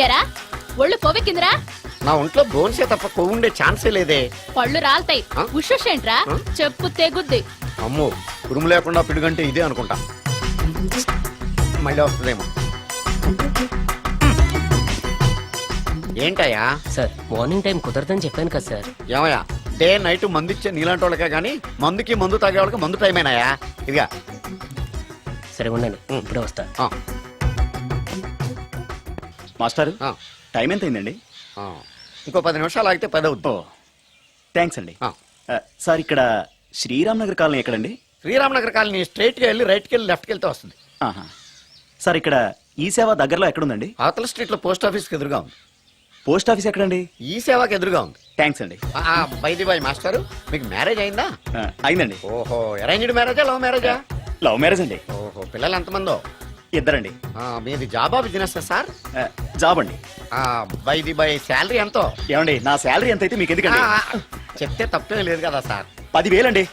ఎరా ఒళ్ళు కొవ్వెక్కిందిరా? నా ఒంట్లో బోన్సే తప్ప కొవ్వు ఉండే ఛాన్సే లేదే. పళ్ళు రాల్తాయి. ఆ? ఉషేంట్రా? చెప్పు తెగుద్ది. అమ్మో ఉరుము లేకుండా పిడుగంటే ఇదే అనుకుంటా. మళ్ళీ వస్తుందేమో. ఏంటయ్యా? సార్ మార్నింగ్ టైం కుదరదని చెప్పాను కదా సార్. ఏమయ్యా డే నైట్ మందు ఇచ్చే నీలాంటి వాళ్ళకే గానీ మందుకి మందు తాగే వాళ్ళకి మందు టైమేనాయా? ఇదిగా సరే ఉండండి, ఇప్పుడే వస్తా. మాస్టర్ ఆ, టైం ఎంత అయిందండి? ఆ. ఇంకో 10 నిమిషాలు ఆగితే 10 అవుద్ది. థ్యాంక్స్ అండి. ఆ. సార్ ఇక్కడ శ్రీరామ్ నగర్ కాలనీ ఎక్కడండి? శ్రీరామనగర్ కాలనీ స్ట్రైట్కి వెళ్ళి రైట్కి వెళ్ళి లెఫ్ట్కి వెళ్తే వస్తుంది. ఆహా. సార్ ఇక్కడ ఈ సేవ దగ్గరలో ఎక్కడుందండి? అవతల స్ట్రీట్లో పోస్ట్ ఆఫీస్కి ఎదురుగా ఉంది. పోస్ట్ ఆఫీస్ ఎక్కడండి? ఈ సేవకి ఎదురుగా ఉంది. థ్యాంక్స్ అండి. బైది బాయ్ మాస్టారు, మీకు మ్యారేజ్ అయిందా? అయిందండి. ఓహో, అరేంజ్డ్ మ్యారేజా లవ్ మ్యారేజా? లవ్ మ్యారేజ్ అండి. ఓహో, పిల్లలు ఎంతమందో? ఇద్దరండి. మీది జాబా బిజినెస్ సార్? జాబ్ అండి. బైది బై శాలరీ ఎంతో? ఏమండి నా శాలరీ ఎంత అయితే మీకు ఎందుకండి? చెప్తే తప్పే లేదు కదా సార్. 10,000 అండి.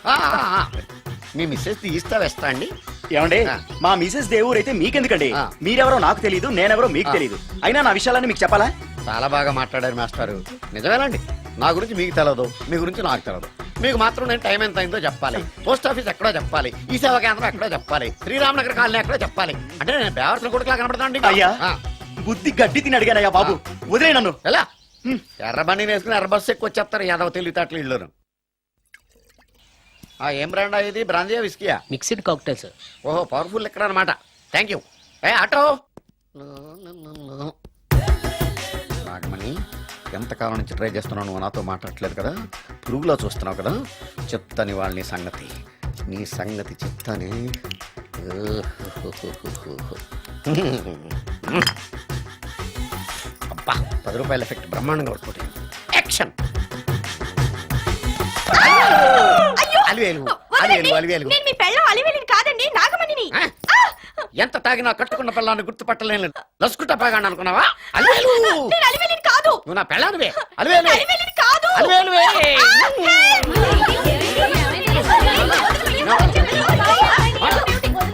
మీ మిస్సెస్ తీస్తా వేస్తా అండి. ఏమండి మా మిసెస్ దేవూర్ అయితే మీకెందుకండి? మీరెవరో నాకు తెలియదు, నేనెవరో మీకు తెలియదు. అయినా నా విషయాలన్నీ మీకు చెప్పాలా? చాలా బాగా మాట్లాడారు మాస్టారు. నిజమేనండి, నా గురించి మీకు తెలదు, మీ గురించి నాకు తెలదు. మీకు మాత్రం నేను టైం ఎంత అయిందో చెప్పాలి, పోస్ట్ ఆఫీస్ ఎక్కడో చెప్పాలి, ఈ సేవా కేంద్రం ఎక్కడో చెప్పాలి, శ్రీరామనగర్ కాలనీ ఎక్కడో చెప్పాలి. అంటే నేను బేవర్సన కొడుకులా కనబడతానండి. అయ్యా బుద్ధి గడ్డి తిని అడిగానయ్యా బాబు, వదిలే నన్ను. ఎలా ఎర్ర బండి వేసుకుని ఎర్ర బస్సు ఎక్కువ వచ్చేస్తారు యాదవ తెలివితేటలు ఇళ్ళను. ఏం బ్రాండ్ ఇది? బ్రాందియా విస్కియా? Mixed cocktail sir. ఓహో, పవర్ఫుల్ ఎక్కడ అనమాట. Thank you. ఆటో నాగమణి, ఎంతకాలం నుంచి ట్రై చేస్తున్నావు, నువ్వు నాతో మాట్లాడట్లేదు కదా, పురుగులో చూస్తున్నావు కదా, చెప్తాని వాళ్ళ నీ సంగతి చెప్తాని. అబ్బా, 10 రూపాయల ఎఫెక్ట్ బ్రహ్మాండంగా పడుకోండి. యాక్షన్. అలివేలు అలివేలు అలివేలు. కాదండి, నాగమణిని. ఎంత తాగినా కట్టుకున్న పిల్లాన్ని గుర్తుపట్టలేను లసుకుంటా పాగాను అనుకున్నావా? అలివేలు కాదు, నువ్వు నా పెళ్ళానివే. అలివేలు కాదు. అలివేలువే.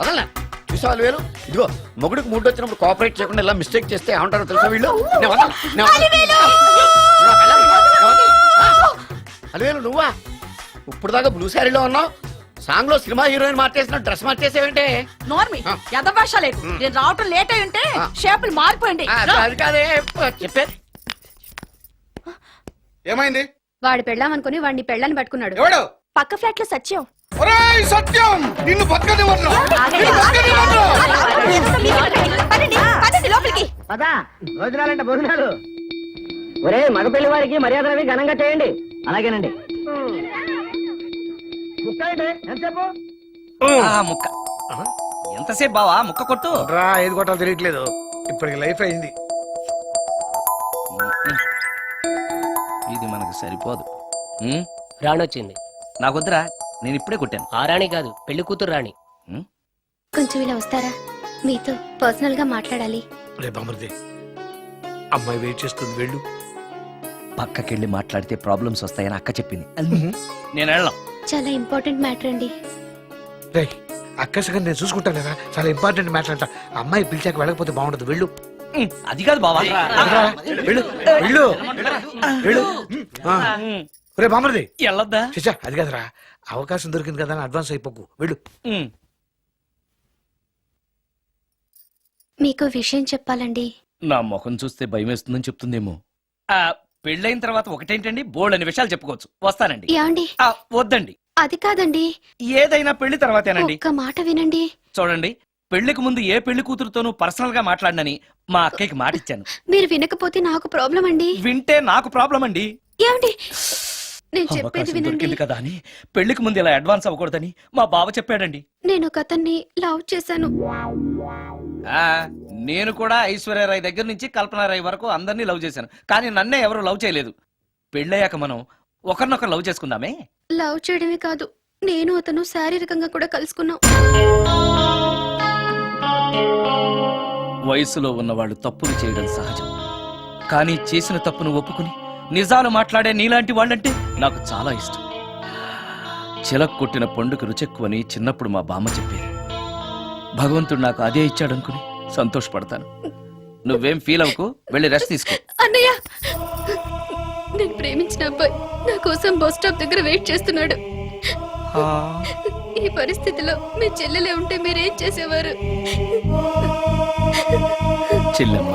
వదలనా? చూసావు అలివేలు? ఇదిగో మొగుడికి మూడు వచ్చినప్పుడు కోఆపరేట్ చేయకుండా ఇలా మిస్టేక్ చేస్తే ఏమంటారో తెలుసా వీళ్ళు? అలివేలు నువ్వా? ఇప్పుడు దాకా బ్లూ శారీలో ఉన్నావు, సాంగ్ లో సినిమా హీరోయిన్ మార్చేసిన డ్రెస్ మార్చేసేవంటే? నోర్మి యదభాష లేదు. నేను రావటం లేట్ అయి ఉంటే షేపులు మారిపోయింది. అది కాదే చెప్పేది. ఏమైంది? వాడు పెళ్ళామనుకుని వాడిని పెళ్ళని పట్టుకున్నాడు. ఎవడు? పక్క ఫ్లాట్ లో సత్యం. ఒరేయ్ సత్యం, నిన్ను బతకనివ్వను. లోపలికి పదా భోజనాలంటే భోజనాలు. ఒరే మగ పెళ్లి వారికి మర్యాదలవి ఘనంగా చేయండి. అలాగేనండి. ముక్క ఏంటి? ఎంతసేపు? ముక్క ఎంతసేపు బావా? ముక్క కొట్టు. రా, ఏది కొట్టాలో తెలియట్లేదు. ఇప్పటికి లైఫ్ అయింది. ఇది మనకు సరిపోదు. రాణి వచ్చింది. నాకొద్దురా, నేను ఇప్పుడే కొట్టాను. ఆ రాణి కాదు, పెళ్లి కూతురు రాణి. కొంచెం ఇలా వస్తారా? మీతో పర్సనల్ గా మాట్లాడాలి. రే బామర్ది, అమ్మాయి వెయిట్ చేస్తుంది, వెళ్ళు. పక్కకెళ్ళి మాట్లాడితే ప్రాబ్లమ్స్ వస్తాయని అక్క చెప్పింది. నేను వెళ్ళాం. చాలా ఇంపార్టెంట్ మ్యాటర్ అండి. రే అక్కసగా నేను చూసుకుంటాను కదా, చాలా ఇంపార్టెంట్ మ్యాటర్ అంట. అమ్మాయి పిలిచాక వెళ్ళకపోతే బాగుండదు, వెళ్ళు. అది కాదు బావా. వెళ్ళు వెళ్ళు వెళ్ళు. రే బామర్ది, వెళ్ళొద్దా? చిచ్చా అది కదరా, అవకాశం దొరికింది కదా అని అడ్వాన్స్ అయిపోకు, వెళ్ళు. మీకు విషయం చెప్పాలండి. నా ముఖం చూస్తే భయం వేస్తుందని చెప్తుందేమో. పెళ్ళైన తర్వాత ఒకటేంటండి, బోల్డ్ అనే విషయాలు చెప్పుకోవచ్చు. వస్తానండి. యాండి? వద్దండి. అది కాదండి, ఏదైనా పెళ్లి తర్వాతేనండి. ఒక్క మాట వినండి. చూడండి, పెళ్లికి ముందు ఏ పెళ్లి కూతురుతోనూ పర్సనల్ గా మాట్లాడనని మా అక్కకి మాట ఇచ్చాను. మీరు వినకపోతే నాకు ప్రాబ్లం అండి. వింటే నాకు ప్రాబ్లం అండి. ఏమండి, నేను చెప్పేది అవకాశం వినండి. దొరికింది కదా అని పెళ్లికి ముందు ఇలా అడ్వాన్స్ అవ్వకూడదని మా బావ చెప్పాడండి. నేను ఒక అతన్ని లవ్ చేశాను. నేను కూడా ఐశ్వర్యరాయ్ దగ్గర నుంచి కల్పనారాయ్ వరకు అందరినీ లవ్ చేశాను, కానీ నన్నే ఎవరు లవ్ చేయలేదు. పెళ్ళయ్యాక మనం ఒకరినొకరు లవ్ చేసుకుందామే. లవ్ చేయడమే కాదు, నేను అతను శారీరకంగా కూడా కలుసుకున్నాం. వయసులో ఉన్నవాళ్ళు తప్పులు చేయడం సహజం, కానీ చేసిన తప్పును ఒప్పుకుని నిజాలు మాట్లాడే నీలాంటి వాళ్ళంటే నాకు చాలా ఇష్టం. చిలక్ కొట్టిన పండుగ రుచెక్కువని చిన్నప్పుడు మా బామ్మ చెప్పేది. భగవంతుడు నాకు అదే ఇచ్చాడనుకుని సంతోషపడతాను. నువ్వేం ఫీల్ అవ్వకు, వెళ్ళి రెస్ట్ తీసుకో. అన్నయ్య, నేను ప్రేమించిన అబ్బాయి నా కోసం బస్ స్టాప్ దగ్గర వెయిట్ చేస్తున్నాడు. ఈ పరిస్థితిలో మీ చెల్లెలే ఉంటే మీరేం చేసేవారు? చెల్లెమ్మ,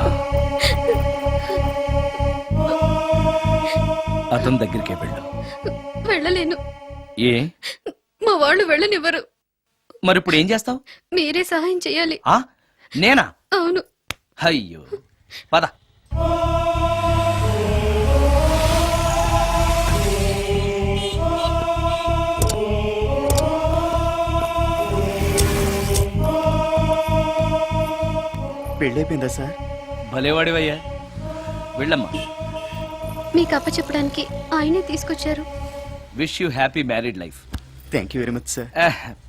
అతని దగ్గరికే వెళ్ళు. వెళ్ళలేను, ఏ మా వాళ్ళు వెళ్ళనివ్వరు. మరి ఇప్పుడు ఏం చేస్తావు? మీరే సహాయం చేయాలి. నేనా? అవును. అయ్యో, పద. పెళ్ళైపోయిందా సార్? భలేవాడివయ్యా, వెళ్ళమ్మా. మీకు అప్ప చెప్పడానికి ఆయనే తీసుకొచ్చారు. Wish you happy married life. Thank you very much sir.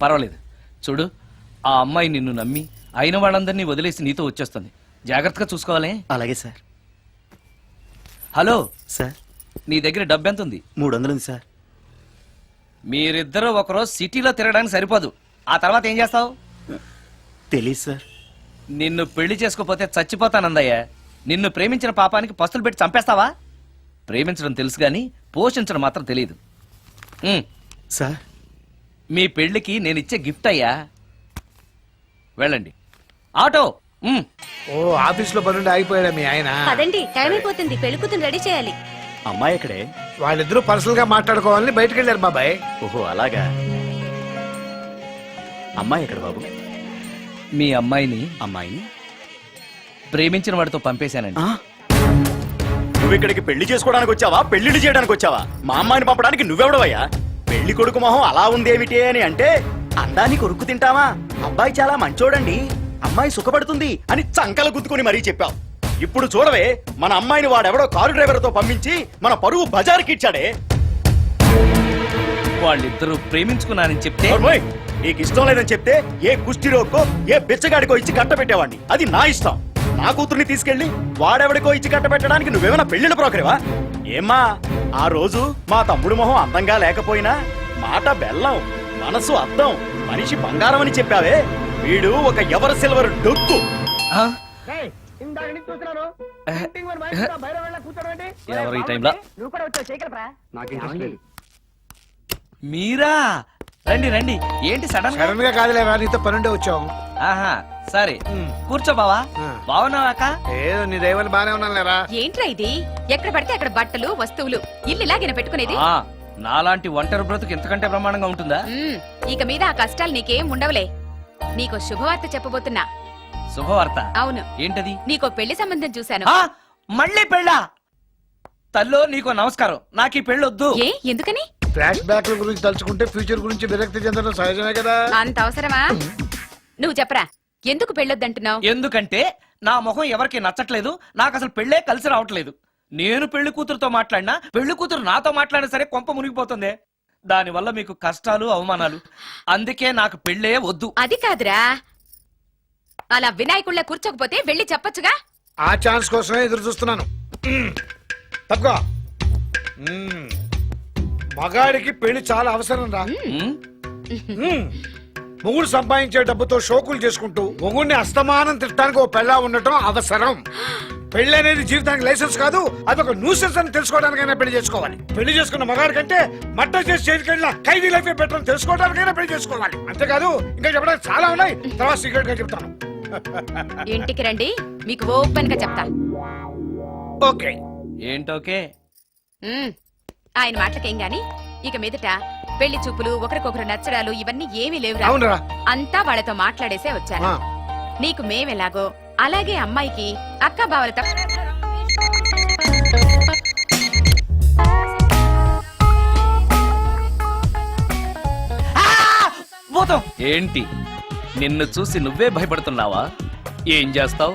పర్వాలేదు. చూడు, ఆ అమ్మాయి నిన్ను నమ్మి అయిన వాళ్ళందరినీ వదిలేసి నీతో వచ్చేస్తుంది. జాగ్రత్తగా చూసుకోవాలి. అలాగే సార్. హలో సార్, నీ దగ్గర డబ్బు ఎంత ఉంది? 300 ఉంది సార్. మీరిద్దరూ ఒకరోజు సిటీలో తిరగడానికి సరిపోదు. ఆ తర్వాత ఏం చేస్తావు? తెలీదు సార్. నిన్ను పెళ్లి చేసుకోపోతే చచ్చిపోతానందయ్యా. నిన్ను ప్రేమించిన పాపానికి పస్తులు పెట్టి చంపేస్తావా? ప్రేమించడం తెలుసు గాని పోషించడం మాత్రం తెలియదు. సార్, మీ పెళ్లికి నేను ఇచ్చే గిఫ్ట్ అయ్యా. వెళ్ళండి. ఆటో. ఓ ఆఫీస్ లో పనుండి ఆగిపోయాడా మీ ఆయన? పదండి, టైం అయిపోతుంది. పెళ్లి కూతురు రెడీ చేయాలి. అమ్మాయి ఎక్కడే? వాళ్ళిద్దరూ పర్సనల్ గా మాట్లాడుకోవాలని బయటకు వెళ్ళారు బాబాయ్. ఓహో అలాగా. అమ్మాయి ఎక్కడ బాబు? మీ అమ్మాయిని అమ్మాయిని ప్రేమించిన వాడితో పంపేశానండి. నువ్వు ఇక్కడికి పెళ్లి చేసుకోవడానికి వచ్చావా, పెళ్లిళ్ళు చేయడానికి వచ్చావా? మా అమ్మాయిని పంపడానికి నువ్వెవడవయ్యా? పెళ్లి కొడుకు మొహం అలా ఉందేమిటి అని అంటే అందాన్ని కొరుక్కు తింటావా? అబ్బాయి చాలా మంచోడండి, అమ్మాయి సుఖపడుతుంది అని చంకలు గుద్దుకుని మరీ చెప్పావు. ఇప్పుడు చూడవే, మన అమ్మాయిని వాడెవడో కారు డ్రైవర్ తో పంపించి మన పరువు బజారుకి ఇచ్చాడే. వాళ్ళిద్దరూ ప్రేమించుకున్నారని చెప్తే ఓయ్, నీకు ఇష్టం లేదని చెప్తే ఏ కుష్టిరోకో ఏ బిచ్చగాడికో ఇచ్చి కట్టబెట్టేవాడిని. అది నా ఇష్టం. నా కూతుర్ని తీసుకెళ్లి వాడెవడికో ఇచ్చి కట్టబెట్టడానికి నువ్వేమైనా పెళ్లిళ్ళ బ్రోకరేవా? ఏమ్మా, ఆ రోజు మా తమ్ముడు మొహం అందంగా లేకపోయినా మాట బెల్లం, మనసు అద్దం, మనిషి బంగారం అని చెప్పావే. వీడు ఒక ఎవరు సిల్వర్ డొక్కు. ఆ? ఇందాక నుంచి చూస్తున్నాను. ఎవరు ఈ టైంలో? నువ్వు కూడా వచ్చావు, చేయగలరా? నాకు ఇంట్రెస్ట్ లేదు. మీరా? రండి రండి. ఏంటి సడన్ గా? సడన్ గా కాదులేరా, నీతో పనుండే వచ్చాం. ఆహా, సరే కూర్చో బావా. బావున్నావాక? ఏదో నీ దైవాలు బానే ఉన్నాను లేరా. ఏంట్రా ఇది? ఎక్కడ పడితే అక్కడ బట్టలు, వస్తువులు, ఇల్లు ఇలాగిన పెట్టుకునేది? నాలాంటి ఒంటరి బ్రతుకు ఎంతకంటే బ్రహ్మాండంగా ఉంటుందా? ఇక మీద ఆ కష్టాలు నీకేం ఉండవులే. నీకో శుభవార్త చెప్పబోతున్నా. శుభవార్త? అవును. ఏంటది? నీకో పెళ్లి సంబంధం చూశాను. మళ్ళీ పెళ్ళా? తల్లో నీకో నమస్కారం, నాకు ఈ పెళ్ళొద్దు. ఏ, ఎందుకని? ఫ్లాష్ బ్యాక్ గురించి తలుచుకుంటే ఫ్యూచర్ గురించి విరక్తి చెందడం సహజమే కదా. అంత అవసరమా? నువ్వు చెప్పరా, ఎందుకు పెళ్ళొద్దంటున్నావు? ఎందుకంటే నా మొహం ఎవరికి నచ్చట్లేదు, నాకు అసలు పెళ్ళే కలిసి రావట్లేదు. నేను పెళ్లి కూతురుతో మాట్లాడినా, పెళ్లి కూతురు నాతో మాట్లాడినా సరే కొంప మునిగిపోతుంది. దానివల్ల మీకు కష్టాలు, అవమానాలు. అందుకే నాకు పెళ్ళే వద్దు. అది కాదురా, అలా వినాయకుళ్ళ కూర్చోకపోతే వెళ్ళి చెప్పొచ్చుగా. ఆ ఛాన్స్ కోసమే ఎదురు చూస్తున్నాను. తప్పుకో. మగాడికి పెళ్లి చాలా అవసరం రా. మొగుడు సంపాదించే డబ్బుతో షోకులు చేసుకుంటూ మొగుడిని అస్తమానం తిట్టడానికి ఓ పెళ్ళా ఉండటం అవసరం. పెళ్లి అనేది జీవితానికి లైసెన్స్ కాదు, అదొక న్యూసెన్స్ అని తెలుసుకోవడానికైనా పెళ్లి చేసుకోవాలి. పెళ్లి చేసుకున్న మగాడి కంటే మర్డర్ చేసి చేతికెళ్ళిన ఖైదీ లైఫ్ బెటర్ అని తెలుసుకోవడానికైనా పెళ్లి చేసుకోవాలి. అంతేకాదు ఇంకా చెప్పడానికి చాలా ఉన్నాయి, తర్వాత సీక్రెట్ గా చెప్తాను. ఇంటికి రండి, మీకు ఓపెన్ గా చెప్తా. ఓకే. ఏంటోకే? ఆయన మాటలకేం గాని ఇక మీదట పెళ్లి చూపులు, ఒకరికొకరు నచ్చడాలు ఇవన్నీ ఏమీ లేవురా. అవునరా. అంతా వాళ్ళతో మాట్లాడేసే వచ్చాను. నీకు మేమెలాగో అలాగే అమ్మాయికి అక్క బావల ఏంటి, నిన్ను చూసి నువ్వే భయపడుతున్నావా? ఏం చేస్తావు?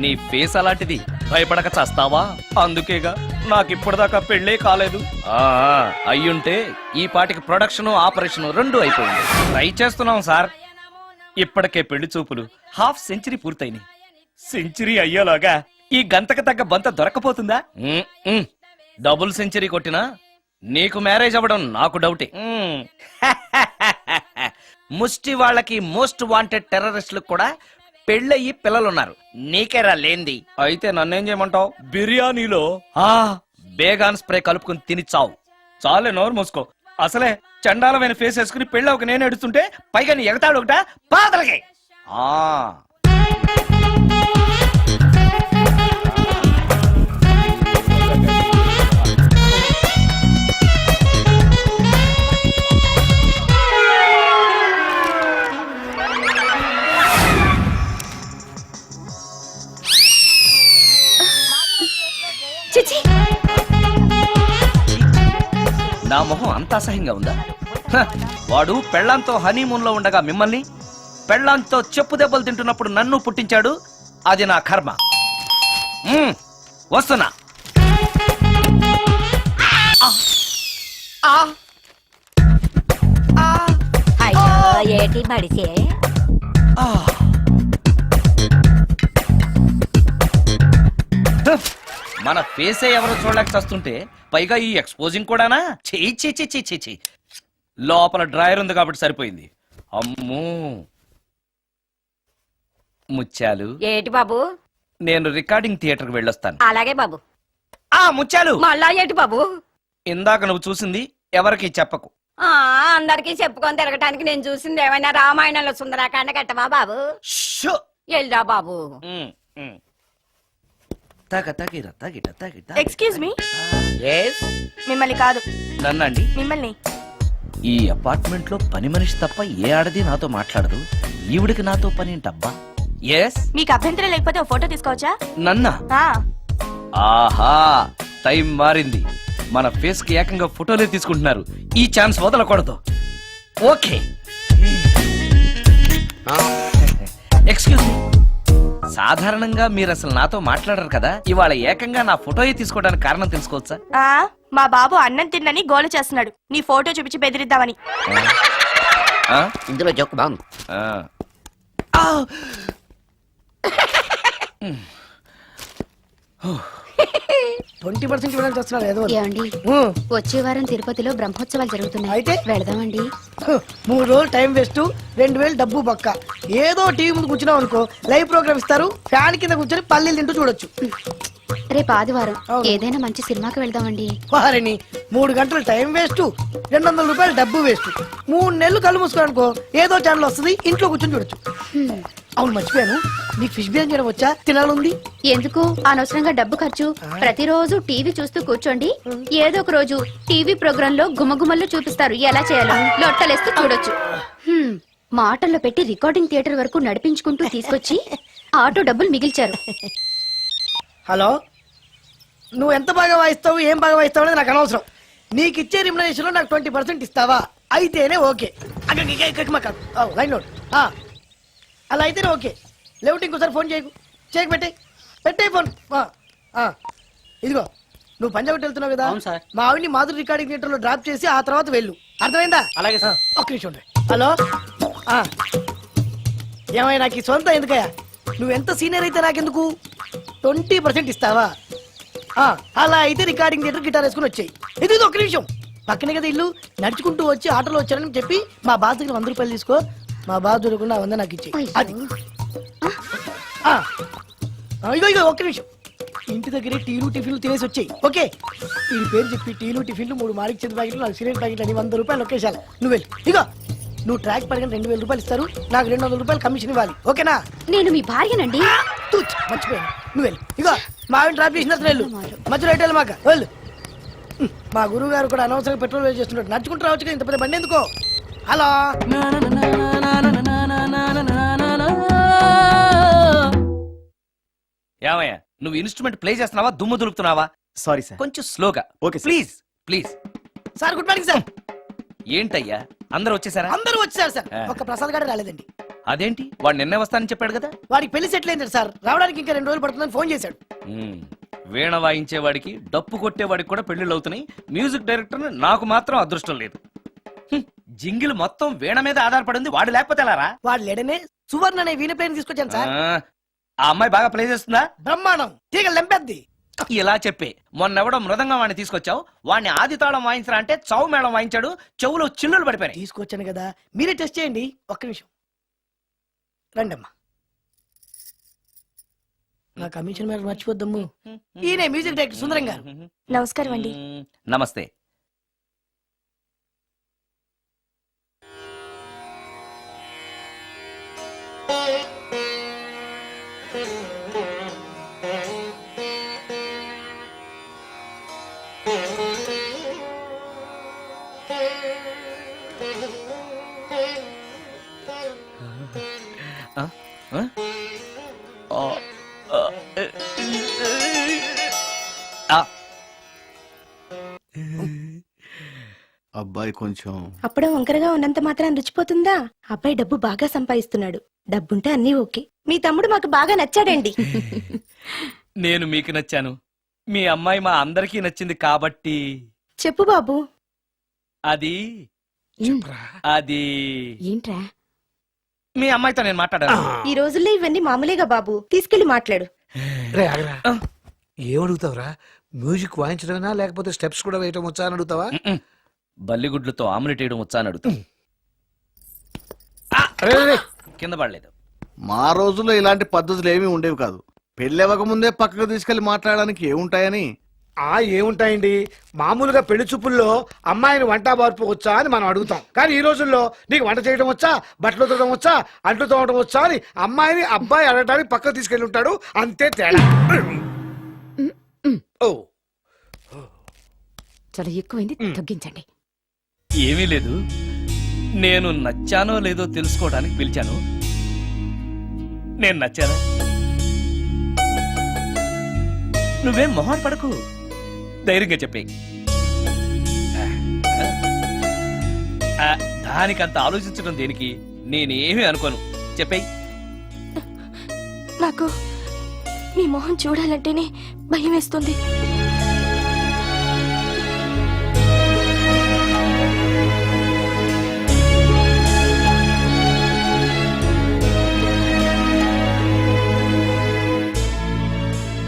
నీ ఫేస్ అలాంటిది, భయపడక చేస్తావా? అందుకేగా నాకిప్పటిదాకా పెళ్ళే కాలేదు. అయ్యుంటే ఈ పాటికి ప్రొడక్షన్, ఆపరేషన్ రెండు అయిపోయింది. ట్రై చేస్తున్నాం సార్. ఇప్పటికే పెళ్లి చూపులు హాఫ్ సెంచరీ పూర్తయినాయి. సెంచరీ అయ్యేలాగా ఈ గంతకు తగ్గ బంత దొరకపోతుందా? డబుల్ సెంచరీ కొట్టినా నీకు మ్యారేజ్ అవ్వడం నాకు డౌటే. ముష్టి వాళ్ళకి మోస్ట్ వాంటెడ్ టెర్రరిస్టులకు కూడా పెళ్ళయి పిల్లలున్నారు. నీకేరా లేంది. అయితే నన్నేం చేయమంటావు? బిర్యానీలో బేగాన్ స్ప్రే కలుపుకుని తిని చావు. చాలే, నోరు మూసుకో. అసలే చండాలమైన ఫేస్ వేసుకుని పెళ్ళి ఒక నేను ఎడుతుంటే పైగా నీ ఎగతాడు ఒకట పాతలకి. చిచి, నా మొహం అంత అసహ్యంగా ఉందా? హ, వాడు పెళ్ళాంతో హనీమూన్ లో ఉండగా మిమ్మల్ని, పెళ్ళాంతో చెప్పు దెబ్బలు తింటున్నప్పుడు నన్ను పుట్టించాడు. అది నా కర్మ. వస్తున్నా. ఏటి మడిసే మన ఫేసే ఎవరో చూడలేక చస్తుంటే పైగా ఈ ఎక్స్పోజింగ్ కూడానా? చెయ్యి చెయ్యి చెయ్యి చెయ్యి. లోపల డ్రాయర్ ఉంది కాబట్టి సరిపోయింది. అమ్మో ముత్యాలు. ఏటి బాబు? నేను రికార్డింగ్ థియేటర్కి వెళ్ళొస్తాను. అలాగే బాబు. ముత్యాలు, మళ్ళా ఏటి బాబు? ఇందాక నువ్వు చూసింది ఎవరికి చెప్పకు. అందరికి చెప్పుకొని తిరగటానికి నేను చూసింది ఏమైనా రామాయణంలో సుందరాకాండ కట్టవా బాబు? షో. ఎల్దా బాబు. Excuse me, Yes? మిమ్మల్ని కాదు, నన్నండి. మిమ్మల్ని. ఈ అపార్ట్మెంట్ లో పని మనిషి తప్ప ఏ ఆడది నాతో మాట్లాడదు. ఈవిడికి నాతో పని ఏంటబ్బా? ఎస్. మీకు అభ్యంతరం లేకపోతే ఓ ఫోటో తీసుకోవచ్చా? నన్నా? ఆ, ఆహా, టైం మారింది. మన ఫేస్ కి ఏకంగా ఫోటోలే తీసుకుంటున్నారు. ఈ ఛాన్స్ వదలకూడదు. ఓకే. ఎక్స్క్యూజ్ మీ, సాధారణంగా మీరు అసలు నాతో మాట్లాడరు కదా. ఇవాళ ఏకంగా నా ఫోటోయే తీసుకోవడానికి కారణం తెలుసుకోవచ్చా? ఆ, మా బాబు అన్నం తిన్నని గోల చేస్తున్నాడు, నీ ఫోటో చూపించి బెదిరిద్దామని. ఆ? ఇందులో జోక్ బాగుంది. ఆ. 20% ఇవ్వడానికి వస్తున్నారు ఏదో ఒకటి. ఏమండి, వచ్చే వారం తిరుపతిలో బ్రహ్మోత్సవాలు జరుగుతున్నాయి. అయితే? వెళదామండి. 3 రోజులు టైం వేస్ట్, 2000 డబ్బు బక్క. ఏదో టీవీ ముందు కూర్చున్నాం అనుకో, లైవ్ ప్రోగ్రామ్ ఇస్తారు, ఫ్యాన్ కింద కూర్చొని పల్లీలు తింటూ చూడొచ్చు. రేపు ఆదివారం అవును. ఏదైనా మంచి సినిమాకి వెళ్దామండి. వారిని 3 గంటలు టైం వేస్ట్, 200 రూపాయలు డబ్బు వేస్ట్. 3 నెలలు కళ్ళు మూసుకోనుకో, ఏదో ఛానల్ వస్తుంది, ఇంట్లో కూర్చొని చూడొచ్చు. అవును, మర్చిపోయాను, నీకు ఫిష్ బిర్యానీ చేయడం వచ్చా? తినాలుంది. ఎందుకు అనవసరంగా డబ్బు ఖర్చు? ప్రతిరోజు టీవీ చూస్తూ కూర్చోండి, ఏదో ఒక రోజు టీవీ ప్రోగ్రామ్ లో గుమగుమల్లో చూపిస్తారు ఎలా చేయాలో. లొట్టలేస్తూ చూడొచ్చు. మాటల్లో పెట్టి రికార్డింగ్ థియేటర్ వరకు నడిపించుకుంటూ తీసుకొచ్చి ఆటో డబ్బులు మిగిల్చారు. హలో, నువ్వు ఎంత బాగా వాయిస్తావు, ఏం బాగా వాయిస్తావు అనేది నాకు అనవసరం. నీకు ఇచ్చే రిమ్యునరేషన్ లో నాకు 20% ఇస్తావా? అయితేనే ఓకే. Line load. అలా అయితేనే ఓకే. లేవుటి ఇంకోసారి ఫోన్ చేయకు, చేయకు, పెట్టే ఫోన్. ఇదిగో, నువ్వు పంజాబ్ వెళ్తున్నావు కదా, మా ఆవిడ్ని మాధురి రికార్డింగ్ థియేటర్ లో డ్రాప్ చేసి ఆ తర్వాత వెళ్ళు. అర్థమైందా? అలాగే సార్. ఒక్క నిమిషం ఉండు. హలో, ఏమైనా నాకు ఈ సొంత ఎందుకయ్యా? నువ్వెంత సీనియర్ అయితే నాకెందుకు? 20% ఇస్తావా? అలా అయితే రికార్డింగ్ థియేటర్ గిటార్ వేసుకుని వచ్చాయి. ఇది ఒక్క నిమిషం, పక్కనే కదా ఇల్లు, నడుచుకుంటూ వచ్చి ఆటోలో వచ్చానని చెప్పి మా బాస్ దగ్గర 100 రూపాయలు తీసుకో. మా బాస్ దొరకకుండా 100 నాకు ఇచ్చేయి. అది ఇగో ఒక్క నిమిషం, ఇంటి దగ్గరే టీలు టిఫిన్లు తినేసి వచ్చాయి. ఓకే, ఈ పేరు చెప్పి టీలు టిఫిన్లు 3 మారికి చేతి ప్యాకెట్లు, 4 సిగరెట్ ప్యాకెట్లు అని 100 రూపాయలు ఒకేసారి. నువ్వు వెళ్ళు. ఇగో, నువ్వు ట్రాక్ పడగానే 2000 రూపాయలు ఇస్తారు, నాకు 200 రూపాయలు కమిషన్ ఇవ్వాలి. ఓకేనా? నేను మీ భార్యనండి. మర్చిపోయాను, నువ్వు వెళ్ళు. ఇగో, మా ఆవిడ డ్రాప్ చేసిన వెళ్ళు, మధ్యలో రైట్ వెళ్ళి మాక వెళ్ళు. మా గురువు గారు కూడా అనవసరంగా పెట్రోల్ వేస్ట్ చేస్తున్నాడు. నడుచుకుంటూ రావచ్చు కదా, ఇంత పెద్ద బండి ఎందుకో. హలో, ఏమయ్యా, నువ్వు ఇన్స్ట్రుమెంట్ ప్లే చేస్తున్నావా, దుమ్ము దులుపుతున్నావా? Sorry sir. కొంచెం స్లోగా. Okay sir. Please please. Sir good morning sir. ఏంటయ్యా, అందరూ వచ్చేసారా? అందరూ వచ్చారు సార్, ఒక్క ప్రసాద్ గారు రాలేదండి. అదేంటి, వాడు నిన్నే వస్తానని చెప్పాడు కదా. వాడికి పెళ్లి సెటిల్ అయింది సార్, రావడానికి ఇంకా 2 రోజులు పడుతుందని ఫోన్ చేశాడు. వీణ వాయించేవాడికి, డప్పు కొట్టేవాడికి కూడా పెళ్లిళ్ళు అవుతున్నాయి. మ్యూజిక్ డైరెక్టర్ నాకు మాత్రం అదృష్టం లేదు. జింగిల్ మొత్తం వీణ మీద ఆధారపడింది, వాడు లేకపోతే ఎలారా? వాడు లేడనే సువర్ణ అనే వీణ ప్లేయర్ తీసుకొచ్చాను సార్. ఆ అమ్మాయి బాగా ప్లే చేస్తుందా? బ్రహ్మాండం, తీగ లెంపెద్ది. ఇలా చెప్పే మొన్నెవడో మృదంగం వాడిని తీసుకొచ్చావు, వాడిని ఆది తాళం వాయించరా అంటే చౌ మేళం వాయించాడు, చెవులో చిల్లులు పడిపోయినాయి. తీసుకొచ్చాను కదా, మీరే టెస్ట్ చేయండి. ఒక్క నిమిషం రండమ్మా. నా కమిషన్ మీద మర్చిపోద్దమ్ము. ఈయన మ్యూజిక్ డైరెక్టర్ సుందరం గారు. నమస్కారం అండి. నమస్తే. ఆ? ఆ? ఆ, ఆ, ఆ. అబ్బాయి కొంచెం అప్పుడే వంకరగా ఉన్నంత మాత్రం రుచిపోతుందా? అబ్బాయి డబ్బు బాగా సంపాదిస్తున్నాడు. డబ్బుంటే అన్నీ ఓకే. మీ తమ్ముడు మాకు బాగా నచ్చాడండి. నేను మీకు నచ్చాను, మీ అమ్మాయి మా అందరికీ నచ్చింది కాబట్టి చెప్పు బాబు. అది అది ఏంట్రా? మీ అమ్మాయితో నేను మాట్లాడాను. ఈ రోజుల్లో ఇవన్నీ మామూలేగా బాబు. తీసుకెళ్లి మాట్లాడు. రే ఆగరా. ఏమడుగుతావురా? మ్యూజిక్ వాయించడమేనా లేకపోతే స్టెప్స్ కూడా వేయటం వచ్చా అని అడుగుతావా? మ్మ్. బల్లిగుడ్లతో ఆమ్లెట్ వేయడం వచ్చా అని అడుగుతా. రే, రే, రే. కింద పడలేదు. మా రోజుల్లో ఇలాంటి పద్ధతులు ఏమీ ఉండేవి కాదు. పెళ్ళెవక ముందే పక్కకు తీసుకెళ్లి మాట్లాడడానికి ఏముంటాయని. ఏముంటాయండి, మామూలుగా పెళ్లి చూపుల్లో అమ్మాయిని వంట బార్పు వచ్చా అని మనం అడుగుతాం. కానీ ఈ రోజుల్లో నీకు వంట చేయడం వచ్చా, బట్టలు ఉతకడం వచ్చా, అంట్లు తోమడం వచ్చా అని అమ్మాయిని అబ్బాయి అడగడానికి పక్కకు తీసుకెళ్ళి ఉంటాడు. అంతే తేడా. ఓ చాలా ఎక్కువైంది, తగ్గించండి. ఏమీ లేదు, నేను నచ్చానో లేదో తెలుసుకోవడానికి పిలిచాను. నేను నచ్చానా? నువ్వేం మొహాన్ పడకు, ధైర్యంగా చెప్పే. దానికంత ఆలోచించడం దేనికి? నేనేమీ అనుకోను, చెప్పేయ్. నాకు నీ మొహం చూడాలంటేనే భయం వేస్తుంది.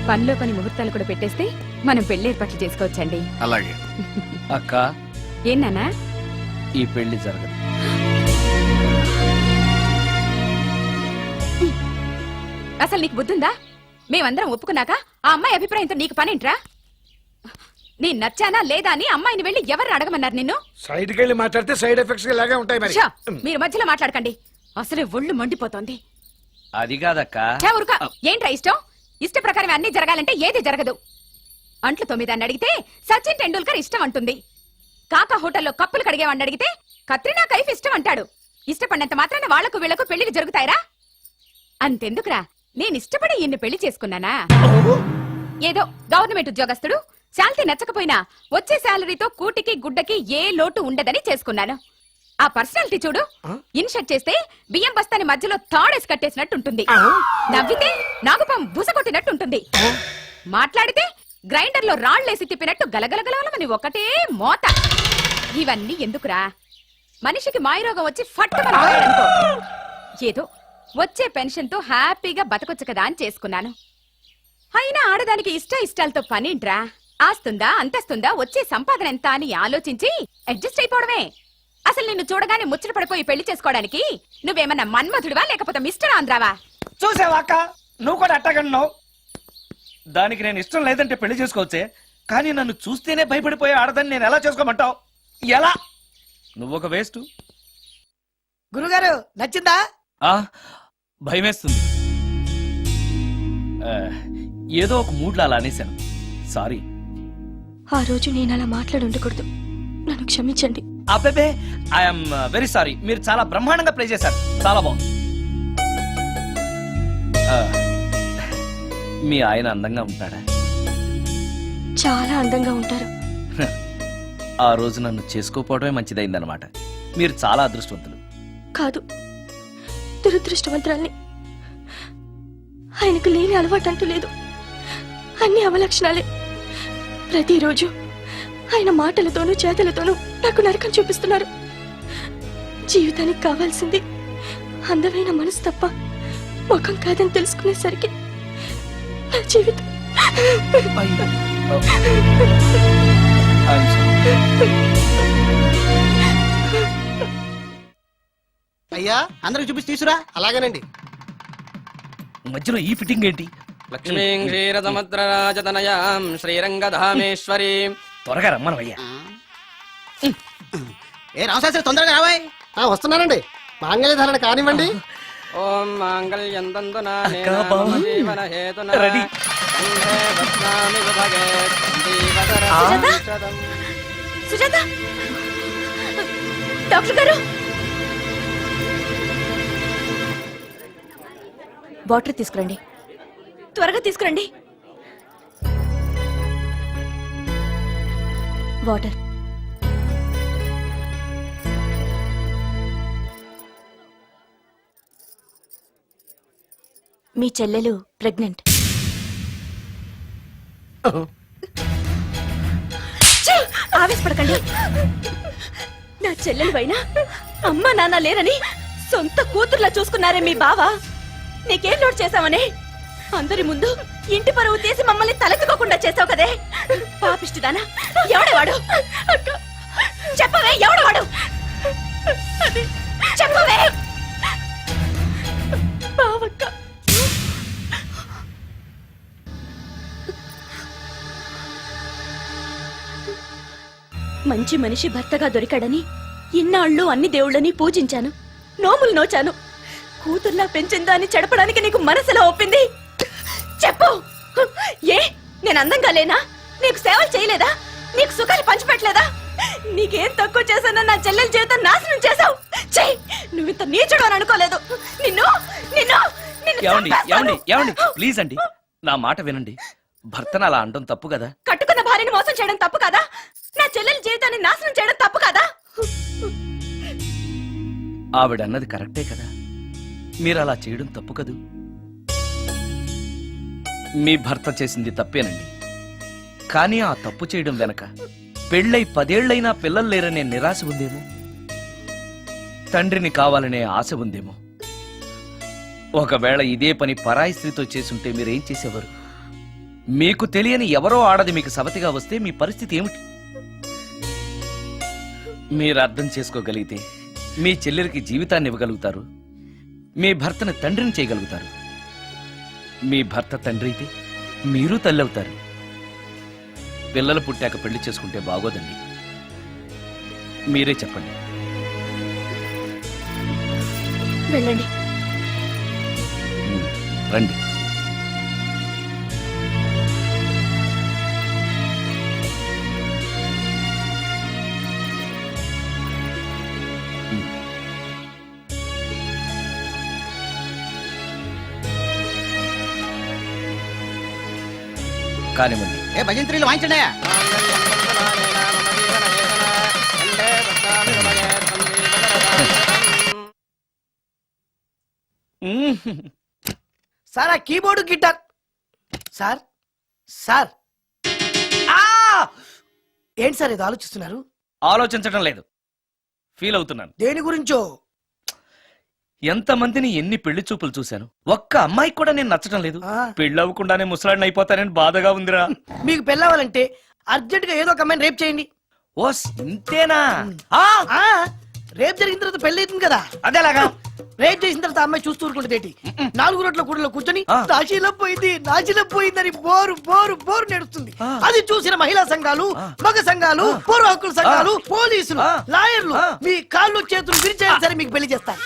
పనిలో పని ముహూర్తాలు కూడా పెట్టేస్తే మనం పెళ్లి ఏర్పాట్లు చేసుకోవచ్చండి. అలాగే అక్క, ఏనానా? ఈ పెళ్లి జరగదు. అసలు నీకు బుద్ధుందా? మేమందరం ఒప్పుకున్నాక ఆ అమ్మాయి అభిప్రాయంతో నీకు పనేంట్రా? నేను నచ్చానా లేదా అని అమ్మాయిని వెళ్ళి ఎవరు అడగమన్నారు నిన్ను? సైడ్కి వెళ్ళి మాట్లాడితే సైడ్ ఎఫెక్ట్స్ ఇలాగే ఉంటాయి మరి. ఛ! మీరు మధ్యలో మాట్లాడకండి, అసలే ఒళ్ళు మండిపోతోంది. అది కాదక్క. ఛ, ఊరుకో. ఏంట్రా ఇష్టం? ఇష్ట ప్రకారం అన్ని జరగాలంటే ఏది జరగదు. అంట్లు తొమ్మిదాన్ని అడిగితే సచిన్ టెండూల్కర్ ఇష్టం అంటుంది. కాకా హోటల్లో కప్పులు కడిగేవాడిని అడిగితే కత్రినా కైఫ్ ఇష్టం అంటాడు. ఇష్టపడినంత మాత్రాన వాళ్లకు వీళ్లకు పెళ్లికి జరుగుతాయిరా? అంతెందుకురా, నేను ఇష్టపడి ఈయన్ని పెళ్లి చేసుకున్నానా? ఏదో గవర్నమెంట్ ఉద్యోగస్తుడు, శాలరీ నచ్చకపోయినా వచ్చే శాలరీతో కూటికి గుడ్డకి ఏ లోటు ఉండదని చేసుకున్నాను. ఆ పర్సనాలిటీ చూడు, ఇన్షర్ట్ చేస్తే బియ్యం బస్తాని మధ్యలో తాడేసి కట్టేసినట్టుంటుంది. నవ్వితే నాగుపం బుసకొట్టినట్టుంటుంది. మాట్లాడితే గ్రైండర్ లో రాళ్లేసి తిప్పినట్టు గలగలగలమని ఒకటే మోత. ఇవన్నీ ఎందుకురా? మనిషికి మాయరోగం వచ్చి ఫట్టుమనుకో, ఏదో వచ్చే పెన్షన్ తో హ్యాపీగా బతకొచ్చు కదా అని చేసుకున్నాను. అయినా ఆడదానికి ఇష్టాలతో పనింట్రా? ఆస్తుందా, అంతస్తుందా, వచ్చే సంపాదన ఎంత అని ఆలోచించి అడ్జస్ట్ అయిపోవడమే. అసలు నిన్ను చూడగానే ముచ్చట పడిపోయి పెళ్లి చేసుకోవడానికి నువ్వేమన్నా మన్మధుడివా లేకపోతే మిస్టర్ ఆంధ్రావా? చూసావా అక్క, నువ్వు కూడా అట్టగన్నావు. దానికి నేను ఇష్టం లేదంటే పెళ్లి చేసుకోవచ్చే, కానీ నన్ను చూస్తేనే భయపడిపోయే ఆడదని నేను ఎలా చేసుకోమంటావు? ఎలా? నువ్వొక వేస్ట్. గురుగారు నచ్చిందా? భయమేస్తుంది. ఏదో ఒక మూడ్లో అలా అనేశాను, సారీ. ఆ రోజు నేను అలా మాట్లాడి ఉండకూడదు. నన్ను క్షమించండి. అబ్బే, ఐఎమ్ వెరీ సారీ. మీరు చాలా బ్రహ్మాండంగా ప్లే చేశారు, చాలా బాగుంది. మీ ఆయన అందంగా ఉంటాడా? చాలా అందంగా ఉంటారు. ఆ రోజు నన్ను చేసుకోపోవడమే మంచిదైందనమాట. మీరు చాలా అదృష్టవంతులు. కాదు, దురదృష్టవంతురాల్ని. ఆయనకు లేని అలవాటు అంటూ లేదు. అన్ని అవలక్షణాలే. ప్రతిరోజు ఆయన మాటలతోనూ చేతలతోనూ నాకు నరకం చూపిస్తున్నారు. జీవితానికి కావాల్సింది అందమైన మనసు తప్ప ముఖం కాదని తెలుసుకునేసరికి నా జీవితం అయ్యా అందరికి చూపించి తీసురా. అలాగేనండి. మధ్యలో ఈ ఫిట్టింగ్ ఏంటి? లక్ష్మీం క్షీరసముద్రరాజతనయాం శ్రీరంగధామేశ్వరీం. త్వరగా రమ్మనవయ్యా. ఏ రామశాస్త్రి తొందరగా రావాయ్. వస్తున్నానండి. మాంగళ్యధారణ కానివ్వండి. ఓం మాంగళ్యం తంతునా అక్కా, బావ. జీవన హేతునా రెడీ. కంఠే బధ్నామి సుభగే సంజీవకరం శతం. సుజాత డాక్టర్ గారు వాటర్ తీసుకురండి. త్వరగా తీసుకురండి. వాటర్. మీ చెల్లెలు ప్రెగ్నెంట్. ఆవేశపడకండి. నా చెల్లెలు పైన అమ్మ నాన్న లేరని సొంత కూతుర్లా చూసుకున్నారే మీ బావ. నీకేం లోటు చేశావనే అందరి ముందు ఇంటి పరువు తీసి మమ్మల్ని తలెత్తుకోకుండా చేసావు కదే. పాపిష్టిదానా, ఎవడేవాడు? చెప్పవే, ఎవడవాడు? చెప్పవే. బావక్క, మంచి మనిషి భర్తగా దొరికాడని ఇన్నాళ్ళు అన్ని దేవుళ్ళని పూజించాను, నోములు నోచాను. కూతుర్లా పెంచిందా అని చెడపడానికి నీకు మనసులో ఒప్పింది. చెప్పు, ఏ నేను అందంగా లేనా? నీకు సేవలు చేయలేదా? నీకు సుఖాలు పంచిపెట్టలేదా? నీకేం తక్కువ చేశానో నా చెల్లెల జీవితం నాశనం చేశావు. చెయ్యి, నువ్వు ఇంత నీచుడు అని అనుకోలేదు. నిన్ను నిన్ను నిన్ను ఏమండి చంపేస్తాను. ఏమండి ఏమండి ప్లీజ్ అండి, నా మాట వినండి. భర్తను అలా అనడం తప్పు కదా. కట్టుకున్న భార్యని మోసం చేయడం తప్పు కదా? నా చెల్లెల జీవితాన్ని నాశనం చేయడం తప్పు కదా? ఆవిడన్నది కరెక్టే కదా. మీరు అలా చేయడం తప్పు కదూ. మీ భర్త చేసింది తప్పేనండి. కానీ ఆ తప్పు చేయడం వెనక పెళ్ళై 10 ఏళ్లైనా పిల్లలు లేరనే నిరాశ ఉందేమో, తండ్రిని కావాలనే ఆశ ఉందేమో. ఒకవేళ ఇదే పని పరాయి స్త్రీతో చేసుంటే మీరేం చేసేవారు? మీకు తెలియని ఎవరో ఆడది మీకు సవతిగా వస్తే మీ పరిస్థితి ఏమిటి? మీరు అర్థం చేసుకోగలిగితే మీ చెల్లెలికి జీవితాన్ని ఇవ్వగలుగుతారు, మీ భర్తను తండ్రిని చేయగలుగుతారు. మీ భర్త తండ్రి అయితే మీరు తల్లి అవుతారు. పిల్లలు పుట్టాక పెళ్లి చేసుకుంటే బాగోదండి. మీరే చెప్పండి. వెళ్ళండి. రండి. కానివ్వండి. ఏ భజంత్రీలు వాయించండి. సార్, ఆ కీబోర్డు గిటార్. సార్ సార్ ఏంటి సార్ ఇది ఆలోచిస్తున్నారు? ఆలోచించడం లేదు, ఫీల్ అవుతున్నాను. దేని గురించో? ఎంతమందిని ఎన్ని పెళ్లి చూపులు చూశాను, ఒక్క అమ్మాయికి కూడా నేను నచ్చడం లేదు. ఆ. పెళ్లి అవ్వకుండానే ముసలాడిని అయిపోతానని బాధగా ఉందిరా. మీకు పెళ్ళావాలంటే అర్జెంట్ గా ఏదో ఒక అమ్మాయిని రేప్ చేయండి. ఓస్ ఇంతేనా? ఆ, ఆ రేప్ జరిగిన తర్వాత పెళ్లి అవుతుంది కదా. అదేలాగా. రేప్ చేసిన తర్వాత అమ్మాయి చూస్తూ ఊరుకుంటుంది. 4 రోడ్ల కూడలో కూర్చొని ఆ. నాశీలో పోయిందని బోరు బోరు బోరు నడుస్తుంది. ఆ. అది చూసిన మహిళా సంఘాలు, ఆ. మగ సంఘాలు, పూర్వ హక్కుల సంఘాలు, పోలీసులు, ఆ. లాయర్లు ఆ. మీ కాళ్ళు చేతులు విరిచేయాలి సరే మీకు పెళ్లి చేస్తారు.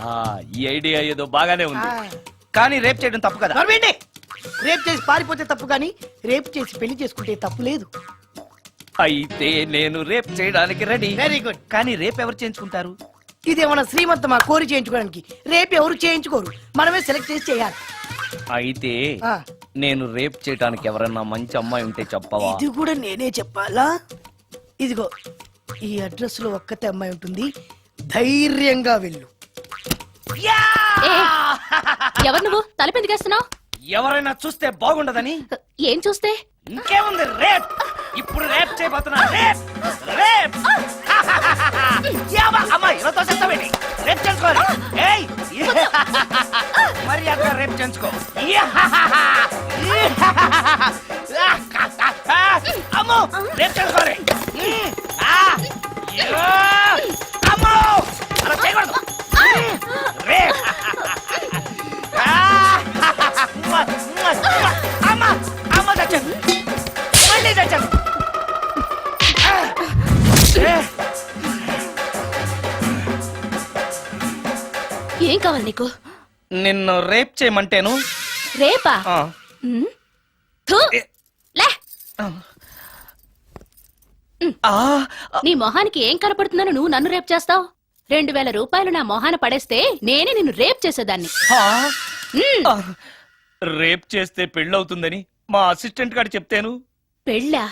ఆ, ఈ ఐడియా ఏదో బాగానే ఉంది. ఆ. కానీ రేప్ చేయడం తప్పు కదా. నడవండి. రేప్ చేసి పారిపోతే తప్పు, కానీ రేప్ చేసి పెళ్లి చేసుకుంటే తప్పు లేదు. అయితే నేను రేప్ చేయడానికి రెడీ. Very good. కానీ రేప్ ఎవరు చేయించుకుంటారు? ఇదేమన్నా శ్రీమంతమా కోరి చేయించుకోవడానికి? రేపు ఎవరు చేయించుకోరు, మనమే సెలెక్ట్ చేసి చేయాలి. అయితే ఆ. నేను రేప్ చేయడానికి ఎవరన్నా మంచి అమ్మాయి ఉంటే చెప్పవా? ఇది కూడా నేనే చెప్పాలా? ఇదిగో ఈ అడ్రస్ లో ఒక్కతే అమ్మాయి ఉంటుంది, ధైర్యంగా వెళ్ళు. ఎవరు నువ్వు తలపెందుకేస్తున్నావు? ఎవరైనా చూస్తే బాగుండదని. ఏం చూస్తే? ఇంకేముంది, రేప్. ఇప్పుడు రేప్ చేయబోతున్నా. Rape rape. అమ్మాయి ఇలా తోసేస్తావేంటి? రేప్ చేసుకోవాలి. ఏయ్, మరి అక్కడ రేప్ చేసుకో. అమ్మో, రేప్ చేసుకోవాలి. అమ్మో, అలా చేయకూడదు. రేప్. కావాలి నీకు? నిన్ను రేప్ చేయమంటేను రేపా? ఆ, ఉమ్. థు. లే. ఆ, నీ మొహానికి ఏం కనపడుతుందని నువ్వు నన్ను రేప్ చేస్తావు? 2000 రూపాయలు నా మొహాన పడేస్తే నేనే నిన్ను రేప్ చేసేదాన్ని. ఆ, ఉమ్. ఆ. రేప్ చేస్తే పెళ్ళవుతుందని మా అసిస్టెంట్ గారు చెప్తేను. పెళ్ళా?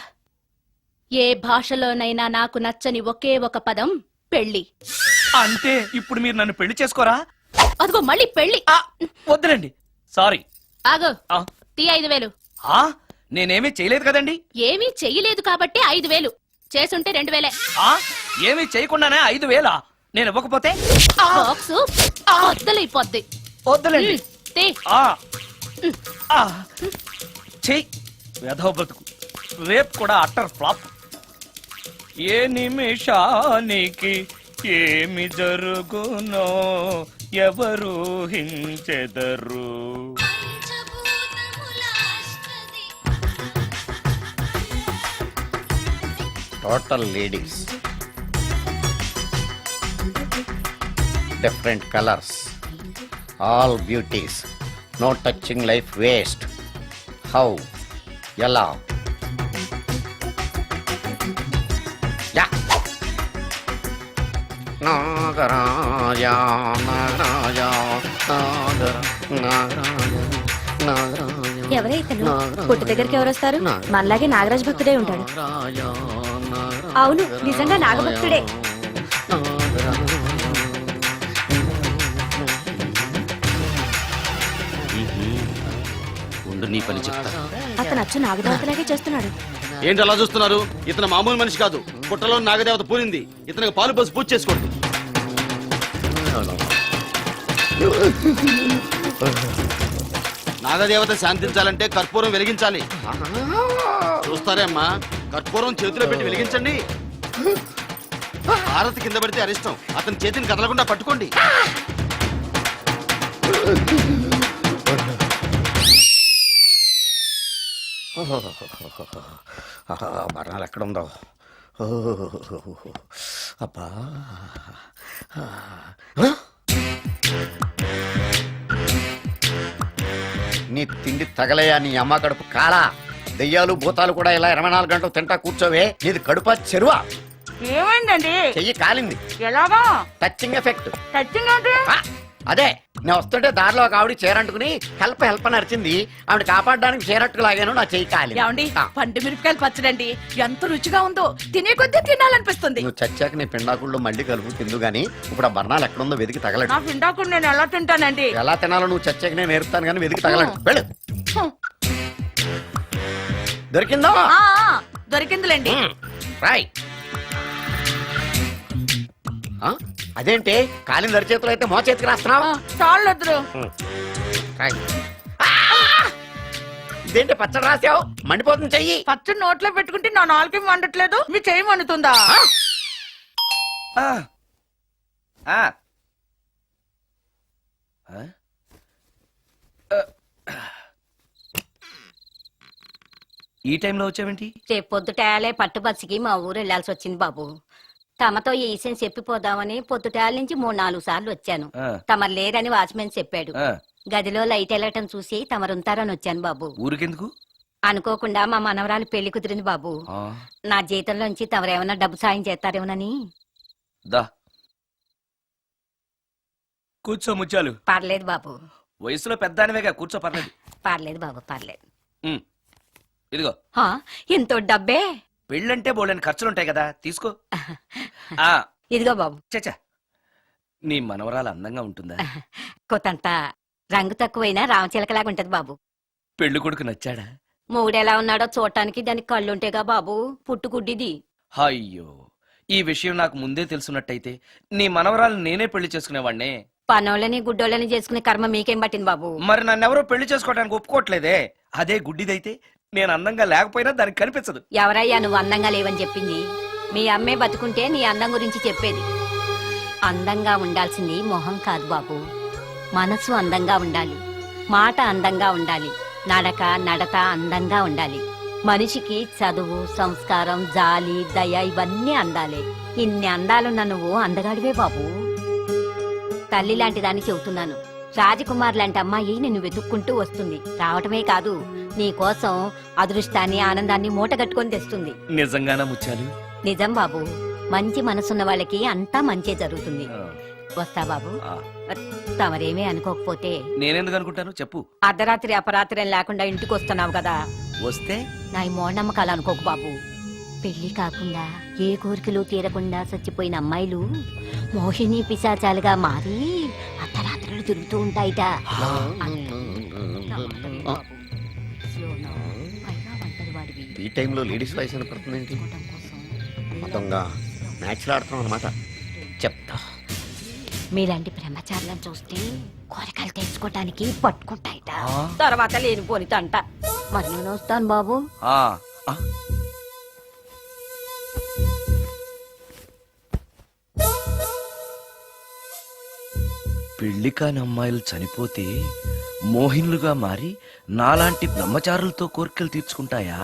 ఏ భాషలోనైనా నాకు నచ్చని ఒకే ఒక పదం పెళ్లి. అంటే ఇప్పుడు మీరు నన్ను పెళ్లి చేసుకోరా? అదిగో మళ్ళీ పెళ్లి. ఆ, వద్దులండి, సారీ. ఆగో, ఆ, తీ 5000. ఆ, నేనేమీ చేయలేదు కదండి. ఏమీ చెయ్యలేదు కాబట్టి 5000. చేసుంటే 2000. ఆ, ఏమీ చేయకుండానే 5,000 నేను ఇవ్వకపోతే? ఆ, బాక్సు బద్దలైపోద్ది. వద్దులండి. తీ. ఆ, ఆ, చెయ్ వెధవ బ్రతుకు. రేప్ కూడా అట్టర్ ఫ్లాప్. ఏ నిమిషానికి ఏమి జరుగునో ఎవరు హించెదరు. Total ladies, different colours, all beauties, no touching life waste. How, ఎలా? యా. నాగరాజ నాగరాజ నాగరాజ నాగరాజ. ఎవరైతను? పుట్టు దగ్గరికి ఎవరొస్తారు? మనలాగే నాగరాజు భక్తుడే ఉంటాడు. అవును, నిజంగా నాగభక్తుడే. ఉండు, నీ పని చెప్తా. అతను అచ్చు నాగదేవతలాగే చేస్తున్నాడు. ఏంటి అలా చూస్తున్నారు? ఇతను మామూలు మనిషి కాదు. పుట్టలో నాగదేవత పూరింది. ఇతనికి పాలు పోసి పూజ చేసుకోండి. నాగదేవత శాంతించాలంటే కర్పూరం వెలిగించాలి. చూస్తారే అమ్మా, కర్పూరం చేతిలో పెట్టి వెలిగించండి. హారతి కింద పడితే అరిష్టం. అతని చేతిని కదలకుండా పట్టుకోండి. మరణాలు ఎక్కడుందో. అబ్బా, నీ తిండి తగలయా నీ అమ్మ కడుపు కాలా. దెయ్యాలు భూతాలు కూడా ఇలా 24 గంటలు తింటా కూర్చోవే. నీది కడుపా చెరువా? ఏమైందండి? చెయ్యి కాలింది. ఎలాగా? Touching effect. టచింగ్ అంటే? అదే, నేను వస్తుంటే దారిలో ఒక ఆవిడ చీరంటుకుని హెల్ప్ హెల్ప్ అని అరిచింది. ఆవిడ కాపాడడానికి చీరట్టుకు లాగాను, నా చెయ్యి కాలి. ఏమండి, పండు మిరపకాయలు పచ్చడండి ఎంత రుచిగా ఉందో. తినే కొద్దీ తినాలనిపిస్తుంది. నువ్వు చచ్చాక నీ పిండాకుళ్ళు మళ్ళీ కలుపు తిందు గానీ ఇప్పుడు ఆ బర్ణాలు ఎక్కడుందో వెతికి తగలడు. నా పిండాకుడు నేను ఎలా తింటానండి? ఎలా తినాలో నువ్వు చచ్చాక నేను నేర్పుతాను కానీ వెతికి తగలడు. వెళ్ళు. దొరికిందో? దొరికిందిలేండి. రాయ్. అదేంటి కాలిన దరిచేతులు అయితే మో చేతికి రాస్తున్నావు? చాలు. రాయ్. ఇదేంటి పచ్చడి రాసావు? మండిపోతుంది చెయ్యి. పచ్చడి నోట్లో పెట్టుకుంటే నా నాలుగేం వండట్లేదు, మీ చెయ్యి మండుతుందా? ఆ, ఆ. ఈ టైంలో వచ్చావేంటి? రేపు పొద్దుటాలే పట్టుబస్సుకి మా ఊరు వెళ్లాల్సి వచ్చింది బాబు. తమతో ఈ విషయం చెప్పిపోదామని పొద్దుటాల నుంచి 3-4 సార్లు వచ్చాను. ఆ. తమరు లేరని వాచ్మెన్ చెప్పాడు. ఆ, గదిలో లైట్ వెళ్ళటం చూసి తమరుంటారని వచ్చాను బాబు. ఊరికెందుకు? అనుకోకుండా మా మనవరాలు పెళ్లి కుదిరింది బాబు. ఆ, నా జీతంలోంచి తమరేమన్నా డబ్బు సాయం చేస్తారేమోనని. దా కూర్చో ముత్యాలు. పర్లేదు బాబు, వయసులో పెద్దానివేగా, కూర్చో, పర్లేదు. పర్లేదు బాబు, పర్లేదు. ఇదిగో హా, ఇంతో డబ్బే. పెళ్ళంటే బోళ్ళని ఖర్చులుంటాయి కదా, తీసుకో. ఆ, ఇదిగో బాబు. చచ్చా, నీ మనవరాలు అందంగా ఉంటుందా? కొత్తంత రంగు తక్కువైనా రామచిలకలాగా ఉంటది బాబు. పెళ్లి కొడుకు నచ్చాడా? మూడెలా ఉన్నాడో చూడటానికి దానికి కళ్ళుంటేగా బాబు, పుట్టుగుడ్డిది. అయ్యో, ఈ విషయం నాకు ముందే తెలుసున్నట్టయితే నీ మనవరాలు నేనే పెళ్లి చేసుకునేవాడినే. పనోళ్ళని గుడ్డోళ్ళని చేసుకునే కర్మ మీకేం పట్టింది బాబు? మరి నన్నెవరో పెళ్లి చేసుకోవడానికి ఒప్పుకోవట్లేదే. అదే గుడ్డిదైతే నేను అందంగా లేకపోయినా దానికి కనిపించదు. ఎవరయ్యా నువ్వు అందంగా లేవని చెప్పింది? మీ అమ్మే బతుకుంటే నీ అందం గురించి చెప్పేది. అందంగా ఉండాల్సింది మొహం కాదు బాబు, మనసు అందంగా ఉండాలి, మాట అందంగా ఉండాలి, నడక నడత అందంగా ఉండాలి. మనిషికి చదువు, సంస్కారం, జాలి, దయ ఇవన్నీ అందాలే. ఇన్ని అందాలున్న నువ్వు అందగాడివే బాబు. తల్లి లాంటి దాన్ని చెబుతున్నాను. రాజకుమార్ లాంటి అమ్మాయి నిన్ను వెతుక్కుంటూ వస్తుంది. రావటమే కాదు, నీ కోసం అదృష్టాన్ని ఆనందాన్ని మూటగట్టుకొని తెస్తుంది. నిజంగానా ముత్యాలు? నిజం బాబు, మంచి మనసున్న వాళ్ళకి అంతా మంచే జరుగుతుంది. వస్తా బాబు. ఆ, తమరేమీ అనుకోకపోతే. నేనెందుకు అనుకుంటాను చెప్పు. అర్ధరాత్రి అపరాత్రి లేకుండా ఇంటికి వస్తున్నావు కదా, వస్తే నా ఈ మూఢనమ్మకాలు అనుకోకు బాబు. పెళ్లి కాకుండా ఏ కోరికలు తీరకుండా చచ్చిపోయిన అమ్మాయిలు మోహిని పిశాచాలుగా మారి అర్ధరాత్రులు తిరుగుతూ ఉంటాయిట. ఈ టైంలో లేడీస్ వాయిస్ వినపడుతుంది ఏంటి? మొత్తంగా మ్యాచ్లు ఆడుతున్నాం అనమాట. చెప్తా. మీలాంటి బ్రహ్మచారులను చూస్తే కోరికలు తెచ్చుకోవటానికి పట్టుకుంటాయిట. తర్వాత లేనిపోని తంట. మరి నేను వస్తాను బాబు. ఆ, ఆ. పెళ్లి కాని అమ్మాయిలు చనిపోతే మోహినులుగా మారి నాలాంటి బ్రహ్మచారులతో కోరికలు తీర్చుకుంటాయా?